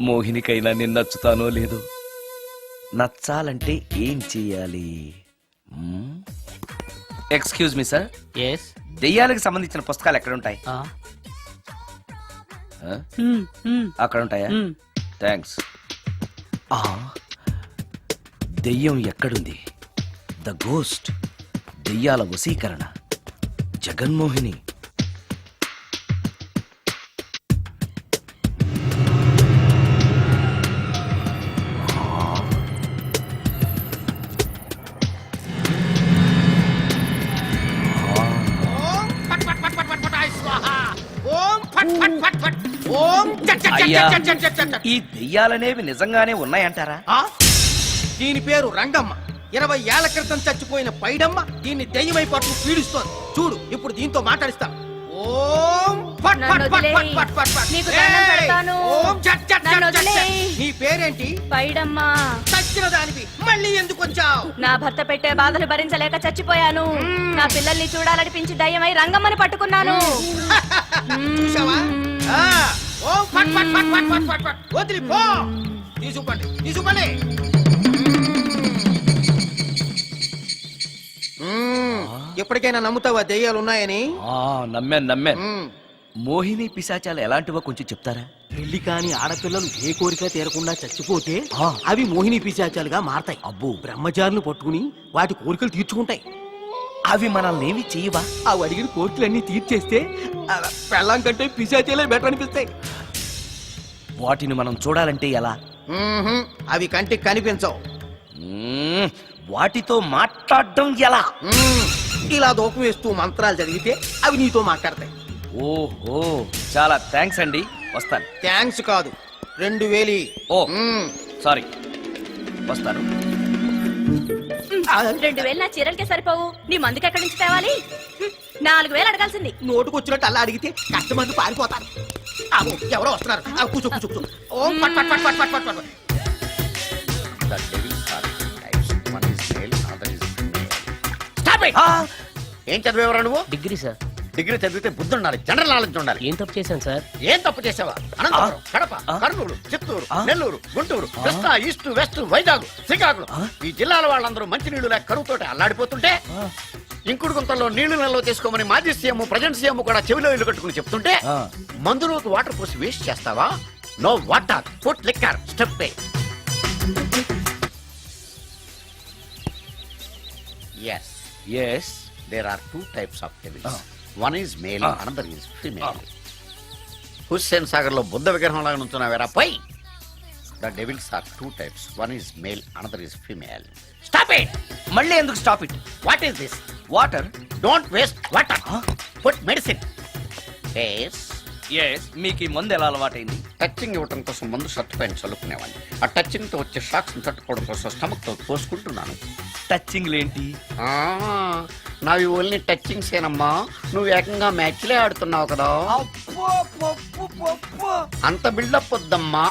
మోహినికైనా నేను నచ్చుతానో లేదో. నచ్చాలంటే ఏం చెయ్యాలి? Excuse me sir, yes. దెయ్యాలకు సంబంధించిన పుస్తకాలు ఎక్కడ ఉంటాయి? అక్కడ ఉంటాయా? థ్యాంక్స్. దెయ్యం ఎక్కడుంది? ద గోస్ట్, దెయ్యాల వశీకరణ, జగన్మోహిని. అయ్యా, ఈ దెయ్యాలనేవి నిజంగానే ఉన్నాయంటారా? దీని పేరు రంగమ్మ. 20 ఏళ్ల క్రితం చచ్చిపోయిన పైడమ్మ దీన్ని దెయ్యమై పట్టు పీడిస్తోంది. చూడు, ఇప్పుడు దీంతో మాట్లాడిస్తా. ఓం ఫట్ ఫట్ ఫట్ ఫట్ ఫట్ ఫట్ ఫట్. నీకు దండం పెడతాను. ఓం చట్ చట్ నన్ను చట్ చట్. వదిలేయ్. నీ పేరేంటి? పైడమ్మా. చచ్చిన దానివి మళ్ళీ ఎందుకు వచ్చావు? నా భర్త పెట్టే బాధలు భరించలేక చచ్చిపోయాను. నా పిల్లల్ని చూడాలనిపించి దయ్యమై రంగమ్మని పట్టుకున్నాను. చూసావా? ఆ, ఓం ఫట్ ఫట్ ఫట్ ఫట్ ఫట్ ఫట్ ఫట్. వదిలి పో. తీసుకుపండి, తీసుకుపండి. ఎప్పటికైనా నమ్ముతావా దెయ్యాలు ఉన్నాయని? నమ్మాను. మోహిని పిశాచాలు ఎలాంటివో కొంచెం చెప్తారా? పెళ్లి కాని ఆడపిల్లలు ఏ కోరిక తీరకుండా చచ్చిపోతే అవి మోహిని పిశాచాలుగా మారతాయి. అబ్బో. బ్రహ్మచారులు పట్టుకుని వాటి కోరికలు తీర్చుకుంటాయి. అవి మనల్ని ఏమి చేయవా? అవి అడిగిన కోరికలన్నీ తీర్చేస్తే పెళ్ళం కంటే పిశాచాలే బెటర్ అనిపిస్తాయి. వాటిని మనం చూడాలంటే ఎలా? అవి కంటికి కనిపించవు. వాటితో మాట్లాడడం ఎలా? ఇలా దూపం వేస్తూ మంత్రాలు చదివితే అవి నీతో మాట్లాడతాయి. ఓహో, చాలా థ్యాంక్స్ అండి. వస్తాను. థ్యాంక్స్ కాదు, 2000. ఓ సారీ, వస్తాను. 2000 నా చీరలకే సరిపోవు. నీ మందుకి ఎక్కడి నుంచి తేవాలి? 4000 అడగాల్సింది. నోటుకొచ్చినట్టు అలా అడిగితే కష్టమంది పారిపోతారు. ఎవరో వస్తున్నారు. కూర్చో కూర్చో కూర్చో. ఓం పట్ పట్ పట్ పట్ పట్ పట్ పట్. The devils are two types. One is male, other is female. Stop it! ఏం చదివేవరా నువ్వు? Degree sir. డిగ్రీ చదివితే బుద్ధి ఉండాలి, జనరల్ నాలెడ్జ్ ఉండాలి. ఏం తప్పు చేశాను సార్? ఏం తప్పు చేసావా? అనంతపురం, కడప, కర్నూలు, చిత్తూరు, నెల్లూరు, గుంటూరు, కృష్ణా, ఈస్ట్, వెస్ట్, వైజాగ్, శ్రీకాకుళం ఈ జిల్లాల వాళ్ళందరూ మంచినీళ్లు లేక కరువుతోటి అల్లాడిపోతుంటే ఇంకుడు గుంతల్లో నీళ్లు నిల్వ చేసుకోమని మాజీ సీఎం ప్రజెంట్ సీఎం కూడా చెవిలో ఇల్లు కట్టుకుని చెప్తుంటే మందులోకి వాటర్ పోసి వేస్ట్ చేస్తావా? No water, put liquor, step పే. Yes, yes, there are two types of devils. One is male, another is female. Hussain Sagar లో బుద్ధ విగ్రహం లాగా నుంచున్నావేరా పై. The devils are two types. One is male, another is female. Stop it! మళ్ళీ ఎందుకు stop it? What is this? Water. Don't waste water. Put medicine. Yes. Yes, మీకు ఈ మందు ఎలా అలవాటైంది? టచింగ్ ఇవ్వటం కోసం ముందు షర్ట్ పైన చల్లుకునేవాడిని. ఆ టచింగ్ తో వచ్చే షాక్స్ తట్టుకోవడం కోసం స్టమక్ తో పోసుకుంటున్నాను. టచింగ్ లేంటి? నావి ఓన్లీ టచింగ్స్ ఏనమ్మా. నువ్వు ఏకంగా మ్యాచ్లే ఆడుతున్నావు కదా. అంత బిల్డప్ వద్దమ్మా.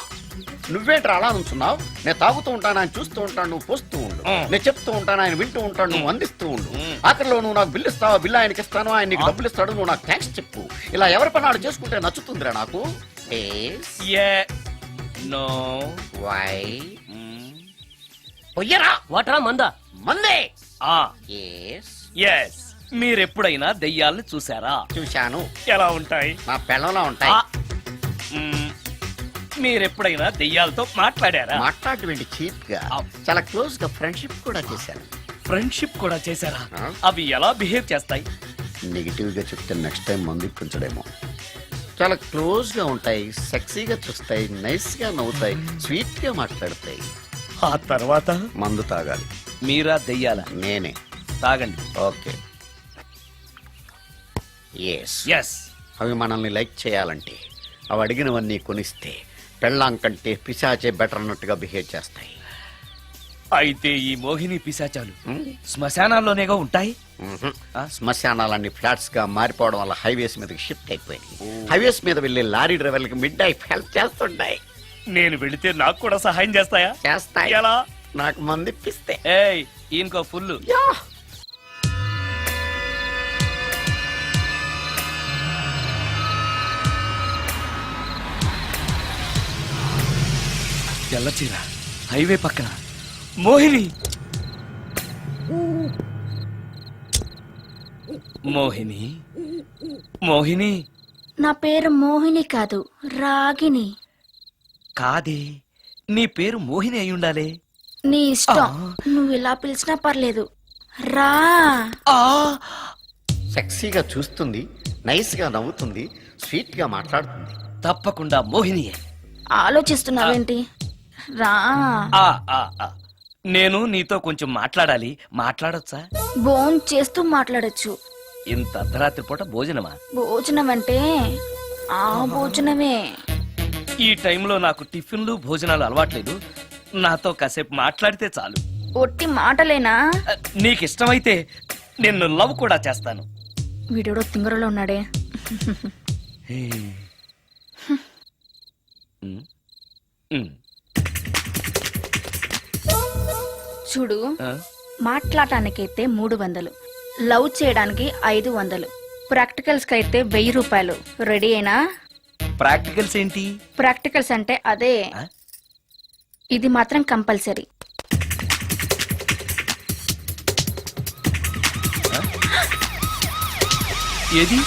నువ్వేంట్రా అలా నుంచున్నావు? నేను తాగుతూ ఉంటాను, ఆయన చూస్తూ ఉంటాను, నువ్వు పోస్తూ ఉండు. నేను చెప్తూ ఉంటాను, ఆయన వింటూ ఉంటాడు, నువ్వు అందిస్తూ ఉండు. ఆఖరిలో నువ్వు నాకు బిల్లు ఇస్తావా, బిల్లు ఆయనకి ఇస్తాను, ఆయన నీకు డబ్బులు ఇస్తాడు, నువ్వు నాకు థ్యాంక్స్ చెప్పు. ఇలా ఎవరి పని ఆడు చేసుకుంటే నచ్చుతుందిరా నాకు. నో. వై? పొయ్యరా వాటరా మందా? మందే. ఆ ఎస్. ఎస్ మీరెప్పుడైనా దెయ్యాల్ని చూసారా? చూశాను. ఎలా ఉంటాయి? నా పెళ్ళంలా ఉంటాయి. మ్మ్. మీరెప్పుడైనా దెయ్యాలతో మాట్లాడారా? మాట్లాడేటువంటి చీప్ గా చాలా క్లోజ్ గా ఫ్రెండ్షిప్ కూడా చేశాను. ఫ్రెండ్షిప్ కూడా చేశారా? ఆ? అవి ఎలా బిహేవ్ చేస్తాయి? నెగిటివ్ గా చెప్తే నెక్స్ట్ టైం మందు ఇప్పించడేమో. చాలా క్లోజ్ గా ఉంటాయి, సెక్సీగా చూస్తాయి, నైస్ గా నవ్వుతాయి, స్వీట్ గా మాట్లాడతాయి. ఆ తర్వాత మందు తాగాలి. మీరా దెయ్యాలా? నేనే. తాగండి. ఓకే. ఎస్. ఎస్. అవి మనల్ని లైక్ చేయాలంటే అవి అడిగినవన్నీ కొనిస్తే పెళ్ళాం కంటే పిశాచే బెటర్ అన్నట్టుగా బిహేవ్ చేస్తాయి. అయితే ఈ మోహిని పిశాచాలు శ్మశానాల్లోనేగా ఉంటాయి? శ్మశానాలన్నీ ఫ్లాట్స్ గా మారిపోవడం వల్ల హైవేస్ మీదకి షిఫ్ట్ అయిపోయింది. హైవేస్ మీద వెళ్లే లారీ డ్రైవర్లకి మిడ్ నైట్ హెల్ప్ చేస్తుంటాయి. నేను వెళితే నాకు కూడా సహాయం చేస్తాయా? చేస్తాయి. ఎలా? నాకు మంది ఇప్పిస్తే. ఏయ్ ఈయనకో ఫుల్. తెల్లచీర హైవే పక్కన మోహిని. మోహిని మోహిని నా పేరు మోహిని కాదు, రాగిని. కాదే, నీ పేరు మోహిని అయి ఉండాలి. నీ ఇష్టం, నువ్వు ఇలా పిలిచినా పర్లేదు. రా. సెక్సీగా చూస్తుంది, నైస్ గా నవ్వుతుంది, స్వీట్ గా మాట్లాడుతుంది. తప్పకుండా మోహినియే. ఆలోచిస్తున్నావేంటి? రా. ఆ, ఆ, ఆ. నేను నీతో కొంచెం మాట్లాడాలి. మాట్లాడొచ్చా? భోజనం చేస్తూ మాట్లాడొచ్చు. ఇంత అర్ధరాత్రి పూట భోజనమా? భోజనం అంటే ఆ భోజనమే. ఈ టైంలో నాకు టిఫిన్లు భోజనాలు అలవాట్లేదు. నాతో కాసేపు మాట్లాడితే చాలు. ఒట్టి మాటలేనా? నీకు ఇష్టమైతే నిన్ను లవ్ కూడా చేస్తాను. వీడెవడో తింగరలో ఉన్నాడే. ఉమ్, ఉమ్. చూడు, ఆ? మాట్లాడటానికైతే 300, లవ్ చేయడానికి 500, ప్రాక్టికల్స్ కి అయితే 1000 రూపాయలు. రెడీ అయినా? ప్రాక్టికల్స్ ఏంటి? ప్రాక్టికల్స్ అంటే అదే. ఆ? ఇది మాత్రం కంపల్సరీ. ఏది?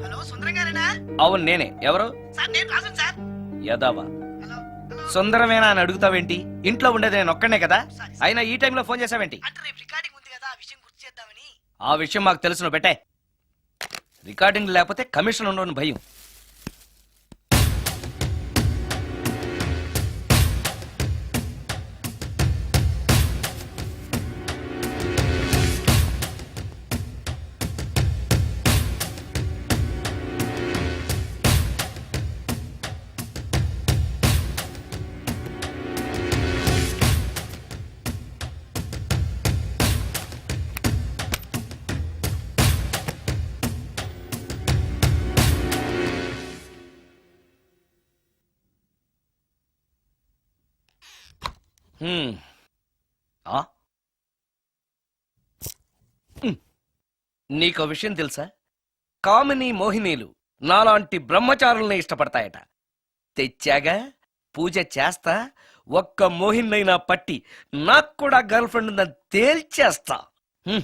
హలో, సుందరం గారేనా? అవును నేనే. ఎవరు? సార్, నేను రాజన్ సార్. యదావా. Hello, hello. సుందరమేనా అని అడుగుతావేంటి? ఇంట్లో ఉండేది నేను ఒక్కనే కదా. అయినా ఈ టైంలో ఫోన్ చేసావేంటి? అంటే రేపు రికార్డింగ్ ఉంది కదా, ఆ విషయం గుర్తు చేద్దామని. ఆ విషయం మాకు తెలుసును పెట్టే. రికార్డింగ్ లేకపోతే కమిషన్ ఉండని భయం. ఆ? నీకో విషయం తెలుసా? కామిని మోహినీలు నాలాంటి బ్రహ్మచారుల్ని ఇష్టపడతాయట. తెచ్చాగా, పూజ చేస్తా, ఒక్క మోహినైనా పట్టి నాకు కూడా గర్ల్ ఫ్రెండ్ ఉందని తేల్చేస్తా. హ్మ్.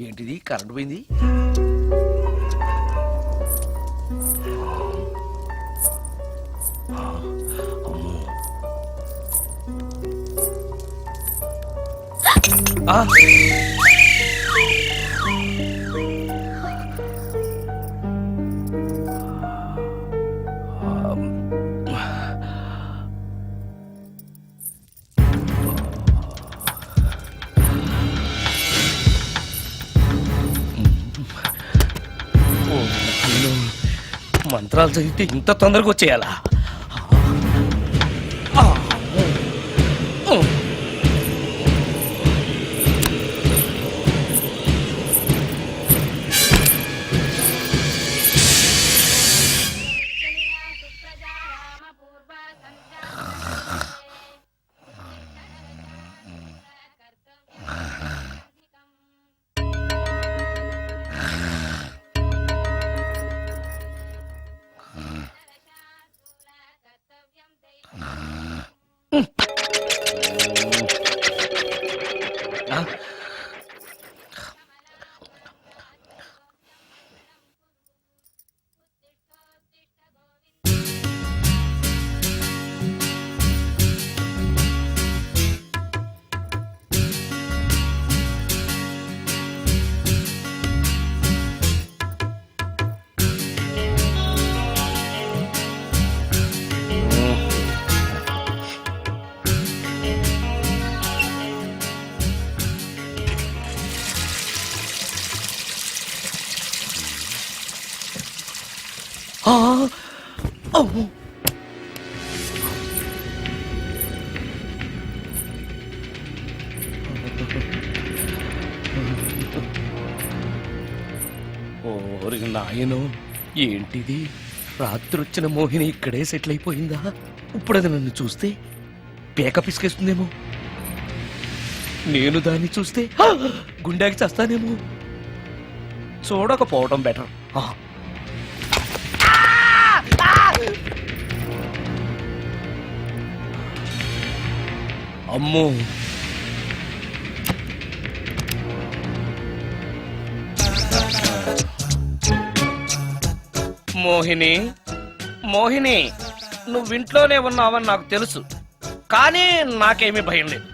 ఏంటిది? కరెంట్ పోయింది. మంత్రాలు చదివితే ఇంత తొందరగా వచ్చేయాలా? ఓరి నాయనో, ఏంటిది? రాత్రి వచ్చిన మోహిని ఇక్కడే సెటిల్ అయిపోయిందా? ఇప్పుడు అది నన్ను చూస్తే పేక పిసికేస్తుందేమో. నేను దాన్ని చూస్తే గుండెకి చస్తానేమో. చూడకపోవడం బెటర్. అమ్మో, మోహిని, మోహిని, నువ్వింట్లోనే ఉన్నావని నాకు తెలుసు, కానీ నాకేమీ భయం లేదు.